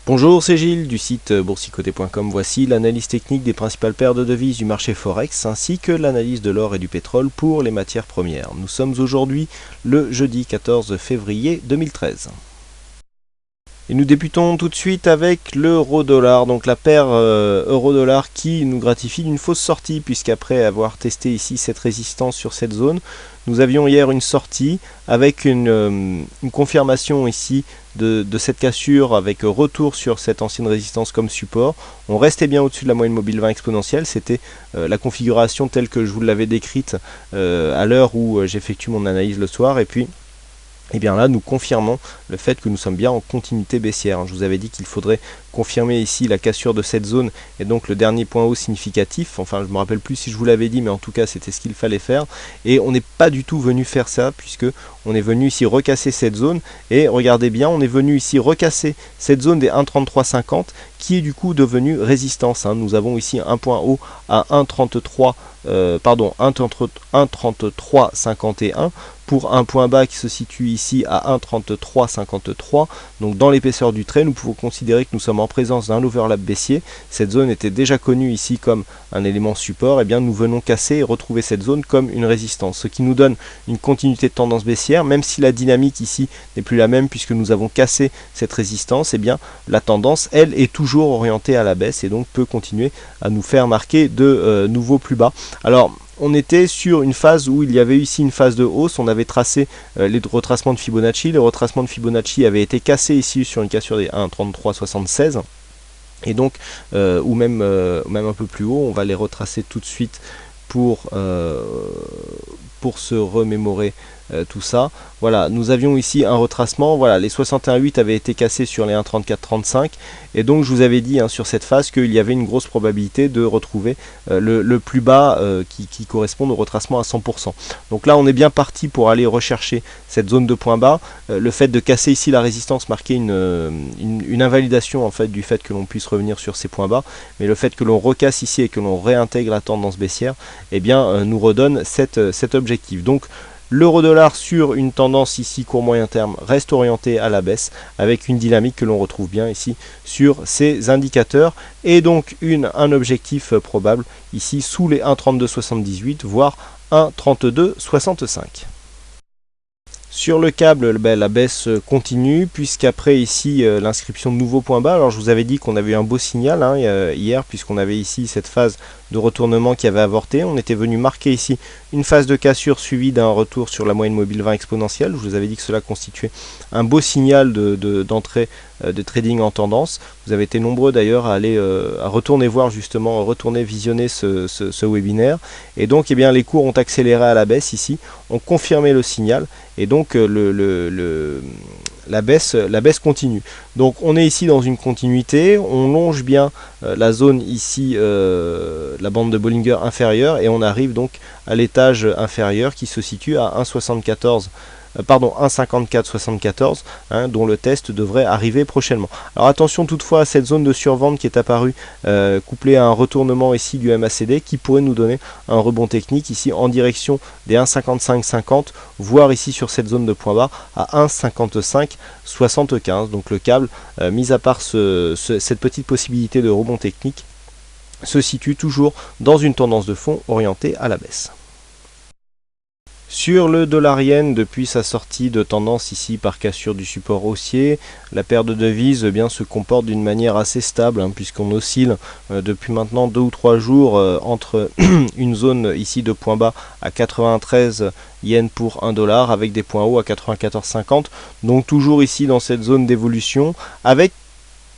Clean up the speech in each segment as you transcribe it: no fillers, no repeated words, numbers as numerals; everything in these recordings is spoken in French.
Bonjour, c'est Gilles du site boursicoté.com. Voici l'analyse technique des principales paires de devises du marché Forex ainsi que l'analyse de l'or et du pétrole pour les matières premières. Nous sommes aujourd'hui le jeudi 14 février 2013. Et nous débutons tout de suite avec l'euro-dollar, donc la paire euro-dollar qui nous gratifie d'une fausse sortie, puisqu'après avoir testé ici cette résistance sur cette zone, nous avions hier une sortie avec une confirmation ici de cette cassure avec retour sur cette ancienne résistance comme support. On restait bien au-dessus de la moyenne mobile 20 exponentielle, c'était la configuration telle que je vous l'avais décrite à l'heure où j'effectue mon analyse le soir, et puis et bien là nous confirmons le fait que nous sommes bien en continuité baissière. Je vous avais dit qu'il faudrait confirmer ici la cassure de cette zone et donc le dernier point haut significatif, enfin je ne me rappelle plus si je vous l'avais dit, mais en tout cas c'était ce qu'il fallait faire, et on n'est pas du tout venu faire ça, puisque on est venu ici recasser cette zone, et regardez bien, on est venu ici recasser cette zone des 1,3350 qui est du coup devenue résistance. Nous avons ici un point haut à 1,3351 pour un point bas qui se situe ici à 1,3353. Donc dans l'épaisseur du trait, nous pouvons considérer que nous sommes en présence d'un overlap baissier. Cette zone était déjà connue ici comme un élément support, et bien nous venons casser et retrouver cette zone comme une résistance, ce qui nous donne une continuité de tendance baissière, même si la dynamique ici n'est plus la même puisque nous avons cassé cette résistance. Et bien la tendance, elle, est toujours orientée à la baisse et donc peut continuer à nous faire marquer de nouveaux plus bas. Alors on était sur une phase où il y avait ici une phase de hausse, on avait tracé les retracements de Fibonacci. Les retracements de Fibonacci avaient été cassés ici sur une cassure des 1,3376, et donc ou même un peu plus haut. On va les retracer tout de suite pour se remémorer tout ça. Voilà, nous avions ici un retracement. Voilà, les 61,8 avaient été cassés sur les 1,3435, et donc je vous avais dit sur cette phase qu'il y avait une grosse probabilité de retrouver le plus bas qui correspond au retracement à 100%. Donc là on est bien parti pour aller rechercher cette zone de point bas. Le fait de casser ici la résistance marquait une invalidation en fait du fait que l'on puisse revenir sur ces points bas, mais le fait que l'on recasse ici et que l'on réintègre la tendance baissière, eh bien nous redonne cet objectif. Donc l'euro-dollar sur une tendance ici court moyen terme reste orienté à la baisse, avec une dynamique que l'on retrouve bien ici sur ces indicateurs, et donc un objectif probable ici sous les 1,3278 voire 1,3265. Sur le câble, la baisse continue, puisqu'après ici l'inscription de nouveaux points bas. Alors je vous avais dit qu'on avait eu un beau signal hier, puisqu'on avait ici cette phase de retournement qui avait avorté. On était venu marquer ici une phase de cassure suivie d'un retour sur la moyenne mobile 20 exponentielle. Je vous avais dit que cela constituait un beau signal d'entrée de trading en tendance. Vous avez été nombreux d'ailleurs à aller à retourner voir justement, retourner visionner ce webinaire, et donc eh bien les cours ont accéléré à la baisse ici, ont confirmé le signal, et donc la baisse continue. Donc on est ici dans une continuité, on longe bien la zone ici, la bande de Bollinger inférieure, et on arrive donc à l'étage inférieur qui se situe à 1,5474, dont le test devrait arriver prochainement. Alors attention toutefois à cette zone de survente qui est apparue couplée à un retournement ici du MACD qui pourrait nous donner un rebond technique ici en direction des 1,5550, voire ici sur cette zone de point bas à 1,5575. donc le câble, mis à part cette petite possibilité de rebond technique, se situe toujours dans une tendance de fond orientée à la baisse. Sur le dollar-yen, depuis sa sortie de tendance ici par cassure du support haussier, la paire de devises se comporte d'une manière assez stable, puisqu'on oscille depuis maintenant 2 ou 3 jours entre une zone ici de point bas à 93 yens pour 1 dollar, avec des points hauts à 94,50, donc toujours ici dans cette zone d'évolution, avec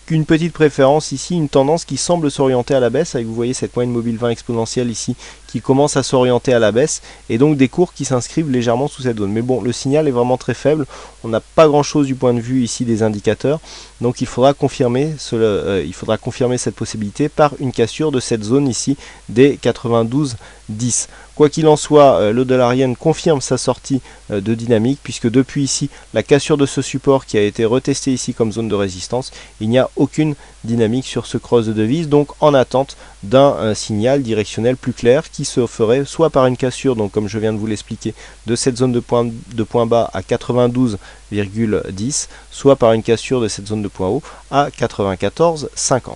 une petite préférence ici, une tendance qui semble s'orienter à la baisse, avec vous voyez cette moyenne mobile 20 exponentielle ici qui commence à s'orienter à la baisse, et donc des cours qui s'inscrivent légèrement sous cette zone. Mais bon, le signal est vraiment très faible, on n'a pas grand chose du point de vue ici des indicateurs, donc il faudra confirmer cette possibilité par une cassure de cette zone ici des 92,10. Quoi qu'il en soit, le dollar-yen confirme sa sortie de dynamique, puisque depuis ici la cassure de ce support qui a été retesté ici comme zone de résistance, il n'y a aucune dynamique sur ce cross de devise, donc en attente d'un signal directionnel plus clair qui se ferait soit par une cassure, donc comme je viens de vous l'expliquer, de cette zone de point bas à 92,10, soit par une cassure de cette zone de point haut à 94,50.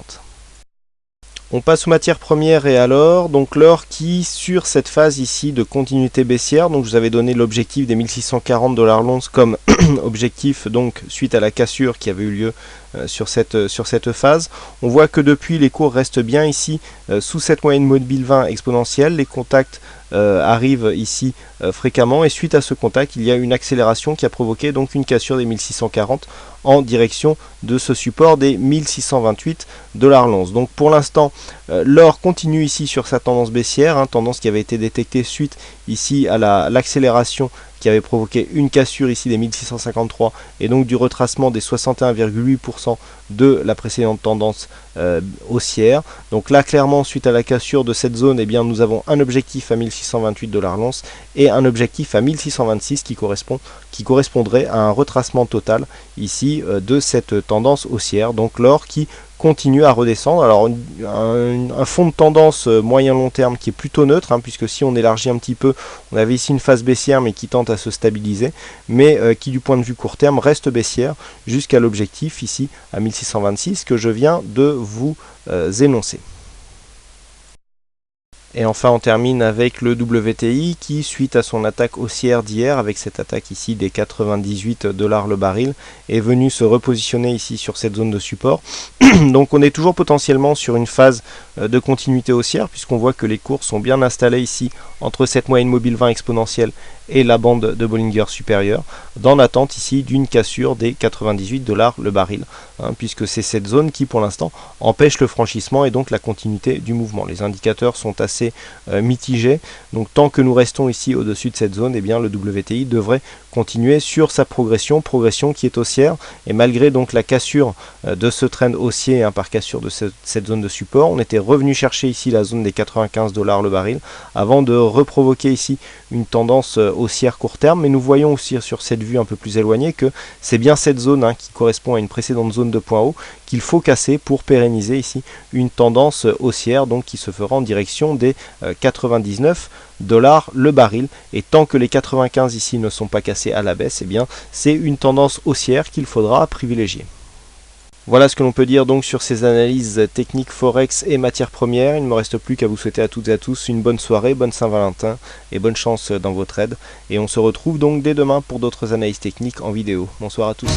On passe aux matières premières et à l'or, donc l'or qui sur cette phase ici de continuité baissière, donc je vous avais donné l'objectif des 1640 $ l'once comme objectif donc suite à la cassure qui avait eu lieu sur cette phase. On voit que depuis les cours restent bien ici sous cette moyenne mobile 20 exponentielle, les contacts arrivent ici fréquemment et suite à ce contact il y a une accélération qui a provoqué donc une cassure des 1640 en direction de ce support des 1628 $ l'once. Donc pour l'instant l'or continue ici sur sa tendance baissière, tendance qui avait été détectée suite ici à l'accélération qui avait provoqué une cassure ici des 1653 et donc du retracement des 61,8% de la précédente tendance haussière. Donc là clairement suite à la cassure de cette zone, eh bien, nous avons un objectif à 1628 $ l'once et un objectif à 1626 qui correspondrait à un retracement total ici de cette tendance haussière. Donc l'or qui continue à redescendre. Alors un fond de tendance moyen-long terme qui est plutôt neutre, puisque si on élargit un petit peu, on avait ici une phase baissière mais qui tente à se stabiliser, mais qui du point de vue court terme reste baissière jusqu'à l'objectif ici à 1626 que je viens de vous énoncer. Et enfin on termine avec le WTI qui suite à son attaque haussière d'hier, avec cette attaque ici des 98 $ le baril, est venu se repositionner ici sur cette zone de support. Donc on est toujours potentiellement sur une phase de continuité haussière puisqu'on voit que les cours sont bien installés ici entre cette moyenne mobile 20 exponentielle et la bande de Bollinger supérieure, dans l'attente ici d'une cassure des 98 $ le baril, puisque c'est cette zone qui pour l'instant empêche le franchissement et donc la continuité du mouvement. Les indicateurs sont assez mitigés, donc tant que nous restons ici au-dessus de cette zone, eh bien le WTI devrait continuer sur sa progression qui est haussière, et malgré donc la cassure de ce trend haussier par cassure de cette zone de support, on était revenu chercher ici la zone des 95 $ le baril avant de reprovoquer ici une tendance haussière court terme, mais nous voyons aussi sur cette vue un peu plus éloignée que c'est bien cette zone qui correspond à une précédente zone de point haut qu'il faut casser pour pérenniser ici une tendance haussière donc qui se fera en direction des 99 $ le baril, et tant que les 95 ici ne sont pas cassés à la baisse, eh bien c'est une tendance haussière qu'il faudra privilégier. Voilà ce que l'on peut dire donc sur ces analyses techniques forex et matières premières. Il ne me reste plus qu'à vous souhaiter à toutes et à tous une bonne soirée, bonne Saint-Valentin et bonne chance dans vos trades. Et on se retrouve donc dès demain pour d'autres analyses techniques en vidéo. Bonsoir à tous.